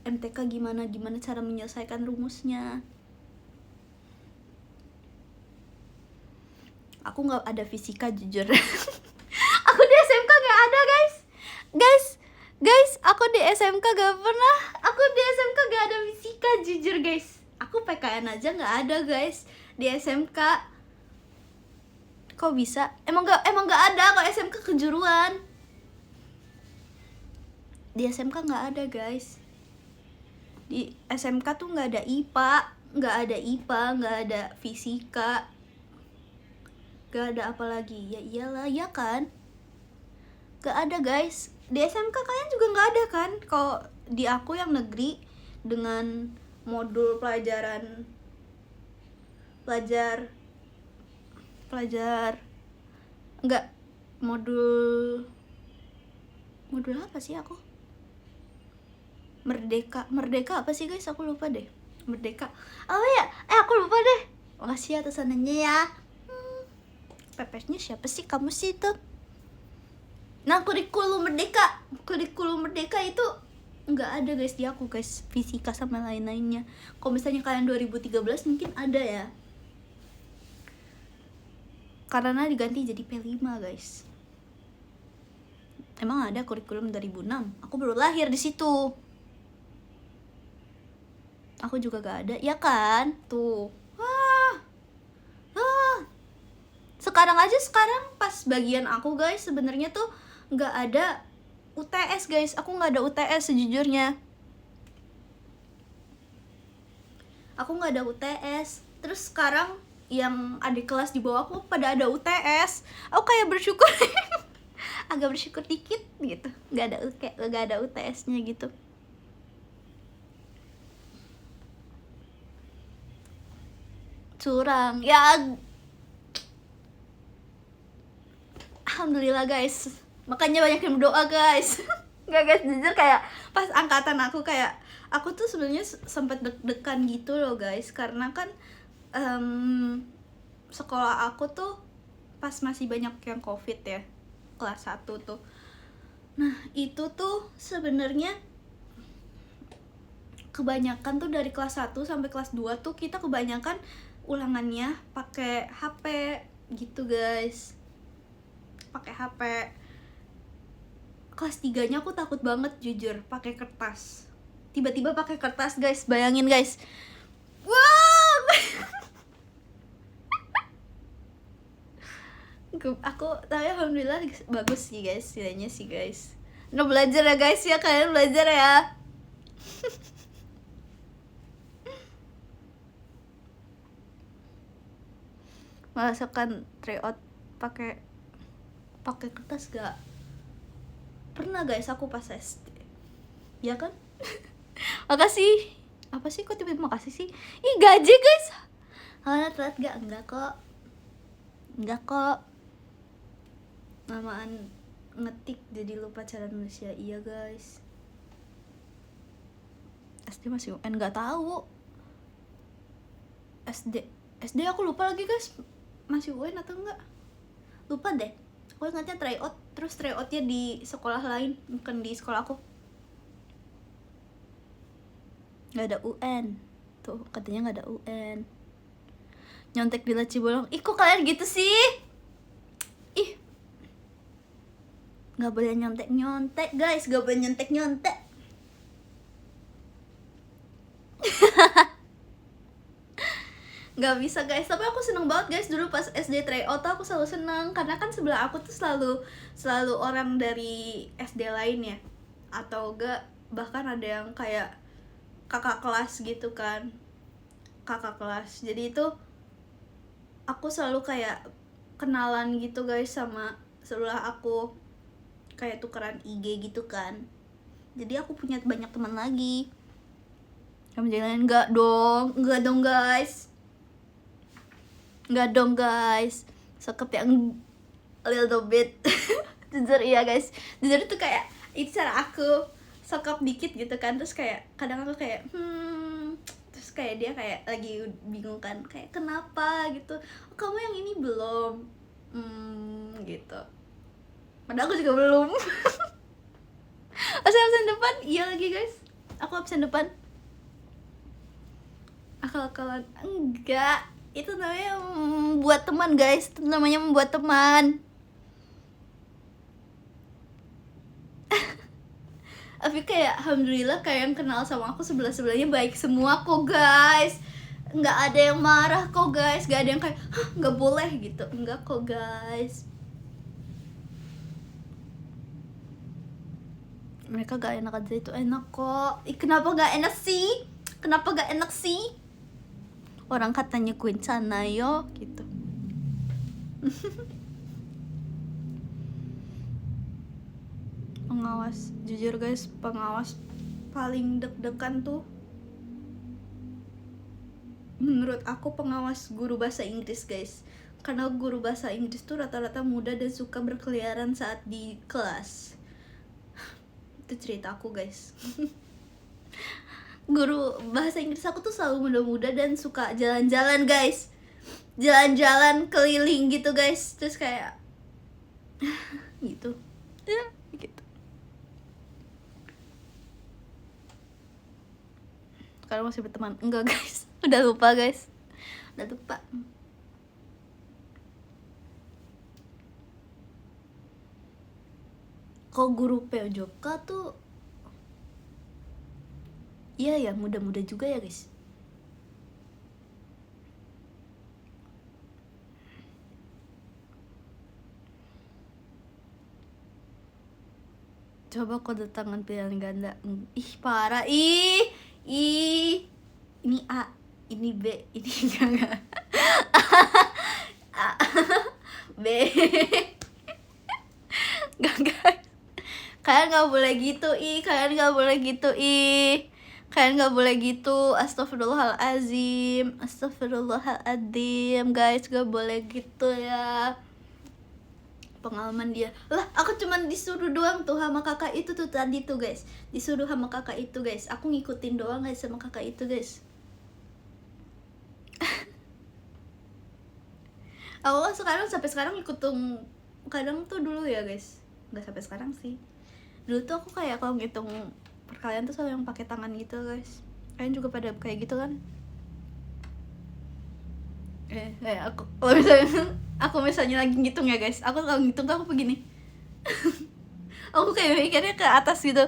MTK gimana cara menyelesaikan rumusnya. Aku nggak ada fisika jujur. Aku di SMK nggak ada guys, aku di SMK gak pernah, aku di SMK gak ada fisika jujur guys. Aku PKN aja nggak ada guys di SMK. Kok bisa? Emang nggak ada kok SMK kejuruan. Di SMK nggak ada guys. Di SMK tuh nggak ada IPA, nggak ada fisika, nggak ada apa lagi. Ya iyalah ya kan, nggak ada guys. Di SMK kalian juga nggak ada kan? Kalau di aku yang negeri dengan modul pelajar enggak, modul apa sih aku? Merdeka apa sih guys, aku lupa deh. Merdeka apa ya, aku lupa deh. Makasih atas sananya ya. Pepesnya siapa sih kamu sih itu? Nah, kurikulum merdeka itu nggak ada guys di aku guys, fisika sama lain-lainnya. Kalau misalnya kalian 2013 mungkin ada ya, karena diganti jadi P5 guys. Emang ada kurikulum 2006? Aku baru lahir di situ. Aku juga gak ada, ya kan? Tuh. Sekarang pas bagian aku guys, sebenarnya tuh nggak ada UTS guys. Aku nggak ada UTS sejujurnya. Aku nggak ada UTS. Terus sekarang yang adik kelas di bawah aku pada ada UTS. Aku kayak bersyukur, agak bersyukur dikit gitu. Nggak ada UTS-nya gitu. Curang ya. Alhamdulillah guys, makanya banyak yang berdoa guys. Nggak guys, jujur kayak pas angkatan aku kayak aku tuh sebenarnya sempat deg-degan gitu loh guys, karena kan sekolah aku tuh pas masih banyak yang covid ya, kelas 1 tuh. Nah itu tuh sebenarnya kebanyakan tuh dari kelas 1 sampai kelas 2 tuh kita kebanyakan ulangannya pakai HP gitu guys, pakai HP. Kelas 3-nya aku takut banget jujur pakai kertas. Tiba-tiba pakai kertas guys, bayangin guys. Wow. Aku tapi alhamdulillah bagus sih guys, nilainya sih guys. Nah belajar ya guys ya, kalian belajar ya. Merasakan tryout pakai kertas gak? Pernah guys aku pas SD. Ya kan? Makasih. Apa sih kok tiba-tiba makasih sih? Ih gaji guys. Telat gak? Enggak kok. Lamaan ngetik jadi lupa cara nulisnya. Iya guys. SD masih UN gak tahu. SD aku lupa lagi guys. Masih UN atau enggak? Lupa deh. Aku ingatnya tryout, terus tryoutnya di sekolah lain, bukan di sekolah aku. Gak ada UN. Tuh katanya gak ada UN. Nyontek di laci bolong. Ih kok kalian gitu sih? Ih, gak boleh nyontek guys. Gak boleh nyontek. Gak bisa guys, tapi aku seneng banget guys. Dulu pas SD tryout aku selalu seneng, karena kan sebelah aku tuh selalu orang dari SD lain ya, atau enggak bahkan ada yang kayak kakak kelas gitu kan, kakak kelas. Jadi itu aku selalu kayak kenalan gitu guys sama sebelah aku, kayak tukeran IG gitu kan. Jadi aku punya banyak teman lagi. Kamu jangan enggak dong guys. Enggak dong guys, sokep yang a little bit. Jujur iya guys, jujur itu kayak itu cara aku sokep dikit gitu kan. Terus kayak kadang aku kayak terus kayak dia kayak lagi bingung kan, kayak kenapa gitu, oh, kamu yang ini belum gitu, padahal aku juga belum. Absen depan, iya lagi guys, aku absen depan. Akal-akalan enggak, itu namanya membuat teman guys, itu namanya membuat teman. Tapi kayak alhamdulillah kayak yang kenal sama aku sebelahnya baik semua kok guys. Nggak ada yang marah kok guys, nggak ada yang kayak hah nggak boleh gitu, enggak kok guys. Mereka gak enak aja, itu enak kok. Kenapa gak enak sih? Orang katanya kuencana yo gitu. Pengawas, jujur guys, pengawas paling deg-degan tuh menurut aku pengawas guru bahasa Inggris guys. Karena guru bahasa Inggris tuh rata-rata muda dan suka berkeliaran saat di kelas. Itu cerita aku guys. Guru bahasa Inggris aku tuh selalu muda-muda dan suka jalan-jalan guys, jalan-jalan keliling gitu guys. Terus kayak gitu ya gitu. Sekarang masih berteman. Enggak guys, udah lupa guys. Udah lupa. Kok guru PJK tuh iya ya, muda-muda juga ya guys. Coba kode tangan pilihan ganda. Ih parah. Ih ini A, ini B, ini enggak. A, B. Enggak. Kalian nggak boleh gitu, kalian nggak boleh gitu, kalian nggak boleh gitu. Astagfirullahalazim, astagfirullahaladzim, guys, gak boleh gitu ya. Pengalaman dia lah, aku cuman disuruh doang tuh sama kakak itu tuh tadi tuh guys, disuruh sama kakak itu guys, aku ngikutin doang guys sama kakak itu guys. Aku sekarang sampai sekarang ikutin kadang tuh dulu ya guys, nggak sampai sekarang sih. Dulu tuh aku kayak kalau ngitung perkalian tuh selalu yang pakai tangan gitu guys. Kalian juga pada kayak gitu kan? Aku kalau misalnya aku misalnya lagi ngitung ya guys, aku kalau ngitung tuh aku begini. Aku kayak mikirnya ke atas gitu.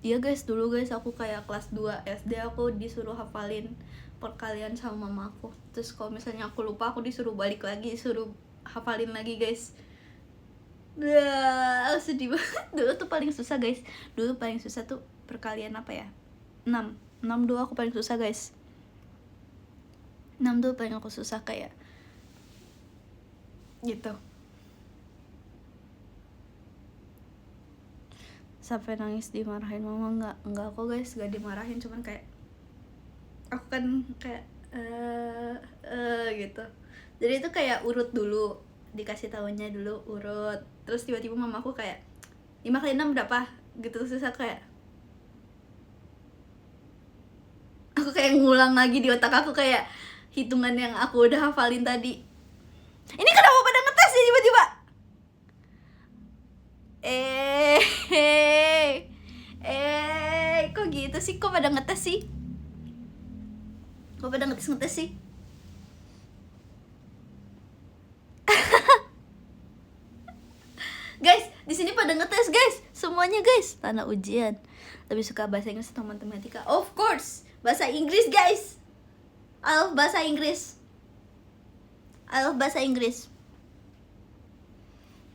Iya guys, dulu guys aku kayak kelas 2 SD aku disuruh hafalin perkalian sama mama aku. Terus kalau misalnya aku lupa, aku disuruh balik lagi, disuruh hafalin lagi guys. Sedih banget. Dulu tuh paling susah guys. Dulu paling susah tuh perkalian apa ya? 6 2 aku paling susah guys. 6 tuh paling aku susah kayak gitu. Sampai nangis dimarahin mama enggak kok guys, gak dimarahin, cuman kayak aku kan kayak gitu. Jadi itu kayak urut dulu, dikasih tahunya dulu urut, terus tiba-tiba mama aku kayak 5 kali 6 berapa gitu, terus kayak aku kayak ngulang lagi di otak aku kayak hitungan yang aku udah hafalin tadi. Ini kenapa pada ngetes ya tiba-tiba? Kok gitu sih? Kok pada ngetes sih? Kok pada ngetes sih? Guys, di sini pada ngetes guys, semuanya guys. Tanah ujian. Lebih suka bahasa Inggris atau matematika? Of course, bahasa Inggris guys. I love bahasa Inggris. I love bahasa Inggris.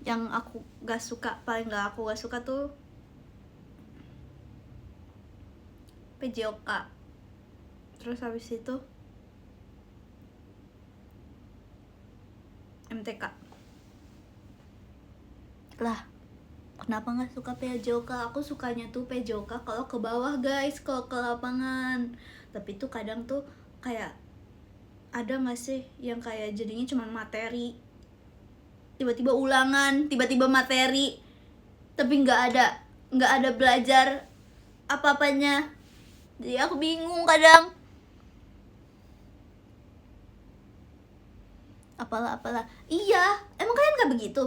Yang aku gak suka, paling aku gak suka tuh PJOK. Terus habis itu MTK. Lah, kenapa gak suka PJOK? Aku sukanya tuh PJOK kalau ke bawah guys, kalau ke lapangan. Tapi tuh kadang tuh kayak ada gak sih yang kayak jadinya cuma materi, tiba-tiba ulangan, tiba-tiba materi, tapi nggak ada belajar apa-apanya. Jadi aku bingung kadang. Apalah. Iya, emang kalian nggak begitu?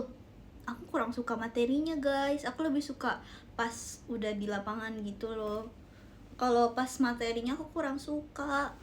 Aku kurang suka materinya guys. Aku lebih suka pas udah di lapangan gitu loh. Kalau pas materinya aku kurang suka.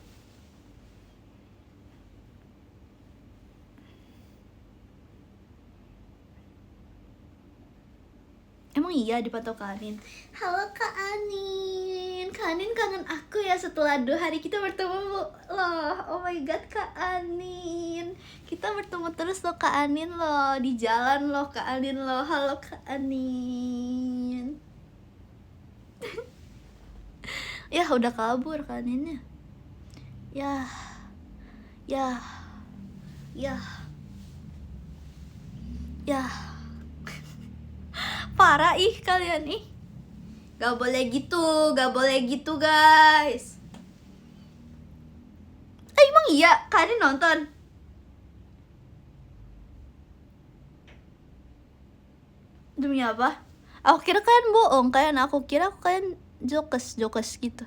Emang iya dipantau Kak Anin. Halo Kak Anin. Kak Anin kangen aku ya setelah 2 hari kita bertemu loh. Oh my god Kak Anin. Kita bertemu terus loh Kak Anin loh. Di jalan loh Kak Anin loh. Halo Kak Anin. Ya udah kabur Kak Aninnya. Ya. Parah kalian Gak boleh gitu guys. Emang iya kalian nonton? Demi apa? Aku kira kalian bohong, aku kira kalian jokes gitu.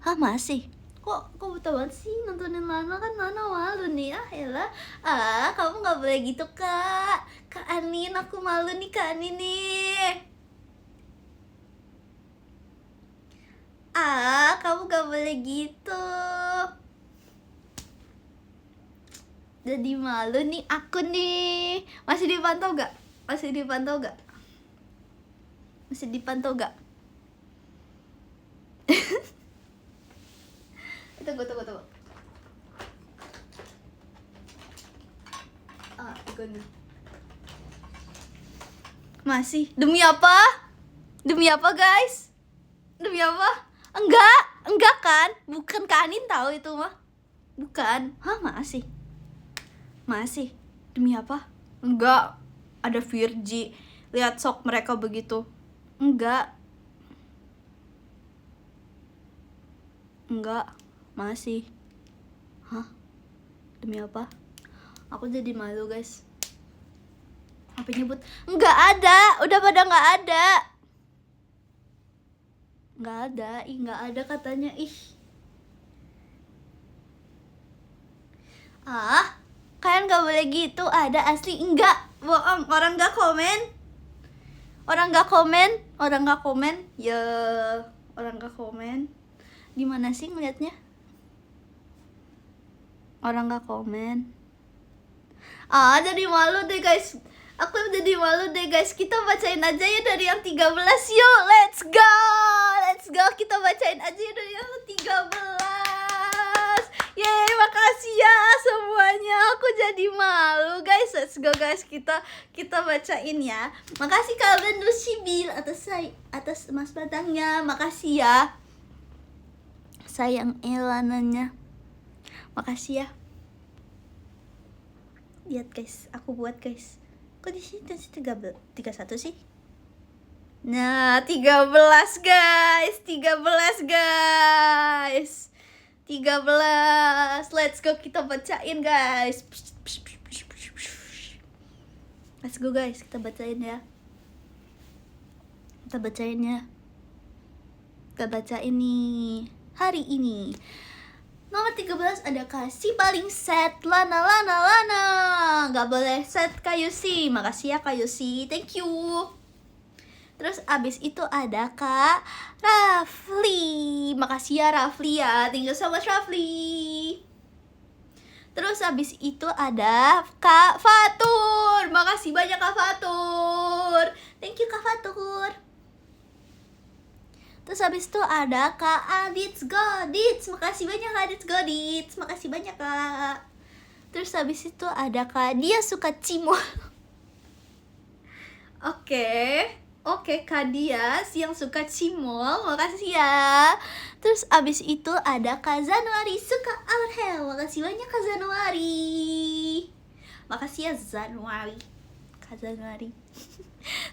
Hah, masih? Kok buta banget sih nontonin Lana? Kan Lana malu nih. Elah. Kamu gak boleh gitu Kak Anin, aku malu nih Kak Anin nih. boleh gitu. Jadi malu nih aku nih. Masih dipantau gak? Masih dipantau gak? Masih dipantau gak? Tunggu. Tunggu. Masih. Demi apa? Demi apa guys? Demi apa? Enggak kan? Bukan Kanin tahu itu mah. Bukan. Hah, masih. Demi apa? Enggak. Ada Virgi. Lihat sok mereka begitu. Enggak. Masih. Hah? Demi apa? Aku jadi malu guys. Apa nyebut? Enggak ada. Udah pada enggak ada. Enggak ada katanya. Kalian gak boleh gitu. Ada asli. Enggak, bohong. Orang gak komen. Ya, orang gak komen. Gimana sih ngeliatnya? Orang gak komen. Jadi malu deh guys. Aku jadi malu deh guys. Kita bacain aja ya dari yang 13 yuk. Let's go. Kita bacain aja ya dari yang 13. Yeay, makasih ya semuanya. Aku jadi malu guys. Let's go guys. Kita bacain ya. Makasih Kak Bendu Sibil atas emas batangnya. Makasih ya. Sayang Elananya. Makasih ya. Lihat guys, aku buat guys. Kok di sini 31 sih? Nah, 13 guys. 13. Let's go, kita bacain guys. Let's go guys, kita bacain ya. Kita bacain nih hari ini. Nomor 13 ada Kasih paling set Lana. Gak boleh set Kayusi. Makasih ya Kayusi, thank you. Terus abis itu ada Kak Rafli. Makasih ya Rafli ya, thank you so much Rafli. Terus abis itu ada Kak Fatur. Makasih banyak Kak Fatur, thank you Kak Fatur. Terus habis itu ada Kak Adits Godits. Makasih banyak Kak Adits Godits. Makasih banyak Kak. Terus habis itu ada Kak Dia Suka Cimol. Oke Kak Dias yang suka cimol. Makasih ya. Terus abis itu ada Kak Zanuari Suka Aurel. Makasih banyak Kak Zanuari. Makasih ya Zanuari. Kak Zanuari.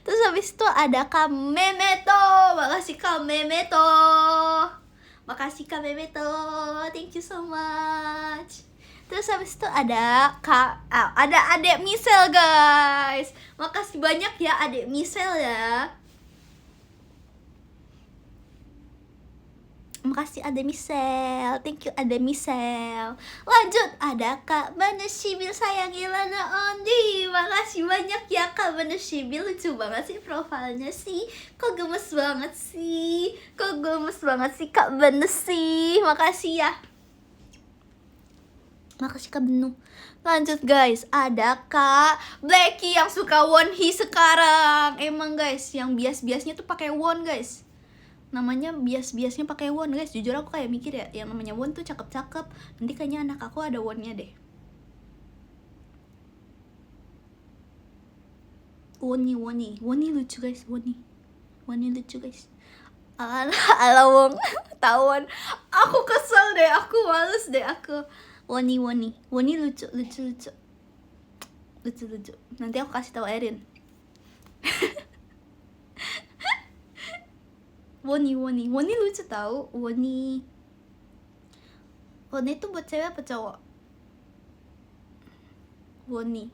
Terus habis itu ada Kak Memeto. Makasih Kak Memeto. Thank you so much. Terus habis itu ada Adek Michelle guys. Makasih banyak ya Adek Michelle ya. Makasih Ade Michelle, thank you Ade Michelle. Lanjut ada Kak Banesibil sayang Ilana Ondi. Makasih banyak ya Kak Banesibil, lucu banget sih profilnya sih. Kok gemes banget sih Kak Banesi. Makasih ya. Makasih Kak Benu. Lanjut guys, ada Kak Blacky yang suka Wonhee sekarang. Emang guys, yang bias-biasnya tuh pakai won guys. Namanya bias-biasnya pakai won guys. Jujur aku kayak mikir ya, yang namanya won tuh cakep-cakep. Nanti kayaknya anak aku ada wonnya deh. Woni lucu guys. Woni lucu guys. Ala wong tawon. Aku kesel deh, aku males deh aku. Woni lucu. Nanti aku kasih tahu Erin. Woni lucu tahu. Woni itu buat cewek apa cowok? Woni.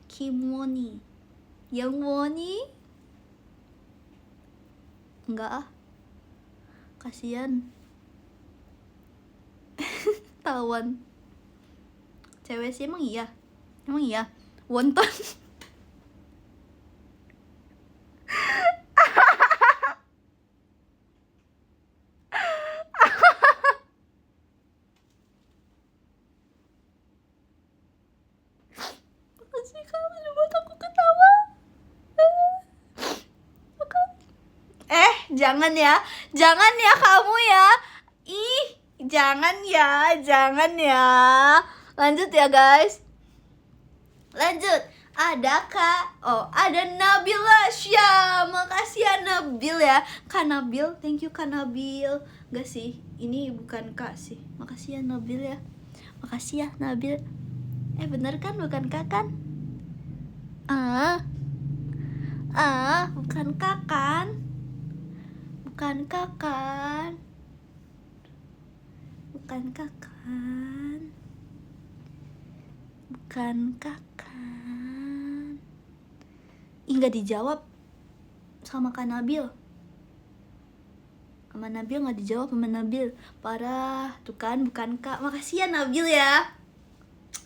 Kim Woni. Yang Woni? Enggak kasihan. Tawan. Cewek sih emang iya. Wonton. Jangan ya kamu ya. Ih, jangan ya. Lanjut ya guys. Lanjut. Ada Kak. Oh, ada Nabila Syah. Makasih ya Nabil ya. Kak Nabil, thank you Kak Nabil. Enggak sih, ini bukan Kak sih. Makasih ya Nabil ya. Makasih ya Nabil. Bener kan, bukan Kak kan? Bukan Kak kan? Bukan Kak kan? Bukan Kak kan? Bukan Kak kan? Ih, nggak dijawab sama Kak Nabil. Sama Nabil nggak dijawab sama Nabil. Parah, tuh kan, bukan Kak. Makasih ya Nabil ya.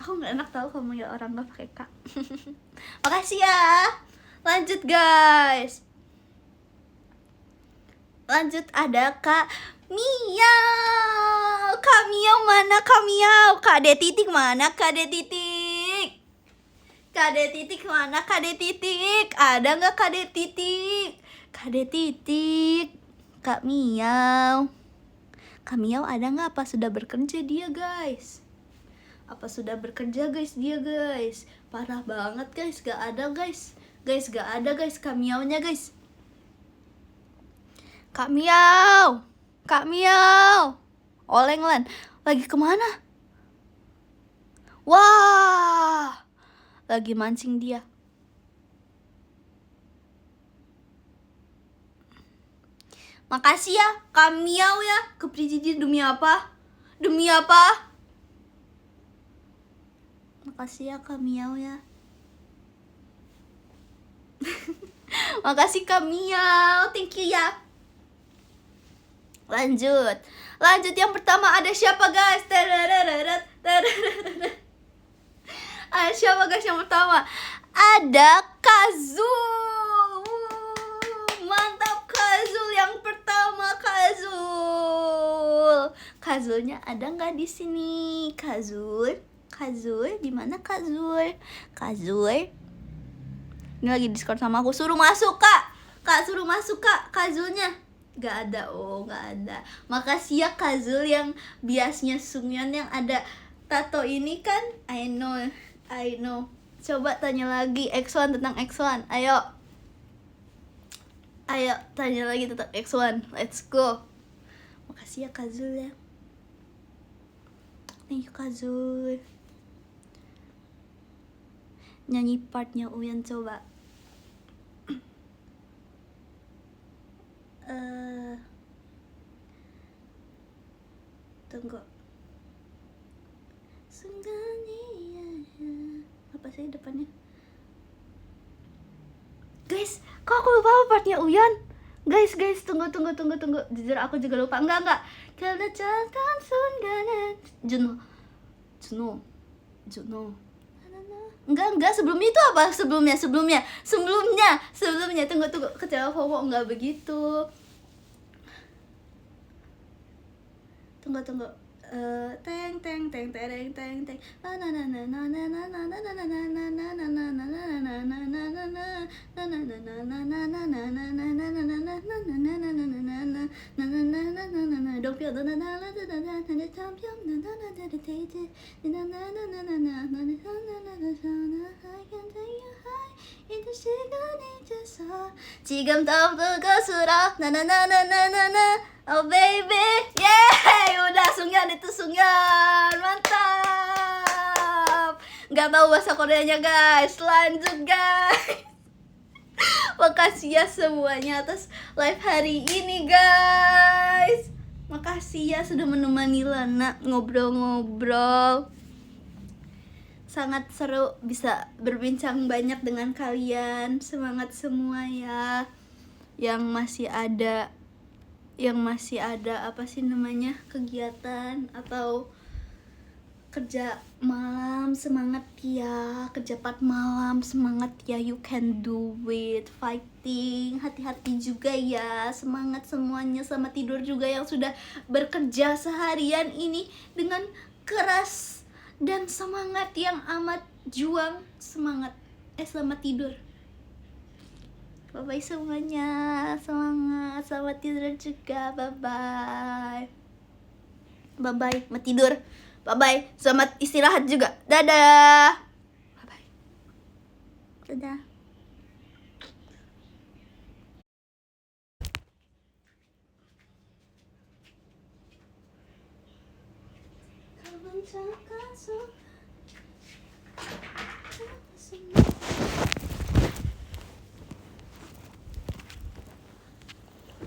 Aku nggak enak tahu kamu ya orang nggak pakai Kak. Makasih ya. Lanjut guys. Lanjut ada Kak Miau. Kak Miau mana Kak Miau? Kak D titik mana Kak D titik? Kak D titik mana Kak D titik? Ada nggak Kak D titik? Kak D titik. Kak Miau. Kak Miau ada nggak? Apa sudah bekerja dia guys? Apa sudah bekerja guys dia guys? Parah banget guys, gak ada guys. Guys, gak ada guys Kak Miaunya guys. Kak Miau. Kak Miau. Oleng Lan. Lagi kemana? Wah. Lagi mancing dia. Makasih ya Kak Miau ya. Keprijitin demi apa? Demi apa? Makasih ya Kak Miau ya. Makasih Kak Miau. Thank you ya. Lanjut yang pertama ada siapa guys? Ada siapa guys yang pertama? Ada Kazul. Mantap Kazul yang pertama Kazul. Kazulnya ada nggak di sini? Kazul di mana Kazul? Ini lagi Discord sama aku. Suruh masuk Kak. Suruh masuk Kak. Kazulnya gak ada. Oh, gak ada. Makasih ya Kazul yang biasnya Sungyeon yang ada tato ini kan. I know. Coba tanya lagi X1 tentang X1. Ayo tanya lagi tentang X1. Let's go. Makasih ya Kazul ya. Thank you Kazul. Nyanyi partnya Uyan coba. Tunggu. Apa sih depannya? Guys, kok aku lupa partnya Uyan? Guys, tunggu. Jujur aku juga lupa. Enggak. Karena catatan sunganan. Juno. Enggak, sebelumnya itu apa? Sebelumnya. Tunggu, kecewa Fowo enggak begitu. Tunggu. Teng. 지금 더욱더 거슬어 나나나나나나나 Oh baby, yeay, udah Sungyeon itu Sungyeon, mantap. Gak tahu bahasa Koreanya guys, lanjut guys. Makasih ya semuanya atas live hari ini guys. Makasih ya sudah menemani Lana ngobrol-ngobrol. Sangat seru bisa berbincang banyak dengan kalian. Semangat semua ya. Yang masih ada apa sih namanya kegiatan atau kerja malam, semangat ya. Kerja part malam, semangat ya. You can do it. Fighting, hati-hati juga ya. Semangat semuanya. Selamat tidur juga yang sudah bekerja seharian ini dengan keras dan semangat yang amat juang. Selamat tidur. Bye-bye semuanya. Semangat. Selamat tidur juga. Bye-bye. Bye-bye. Mau tidur. Bye-bye. Selamat istirahat juga. Dadah. Bye-bye. Dadah.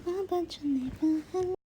Apa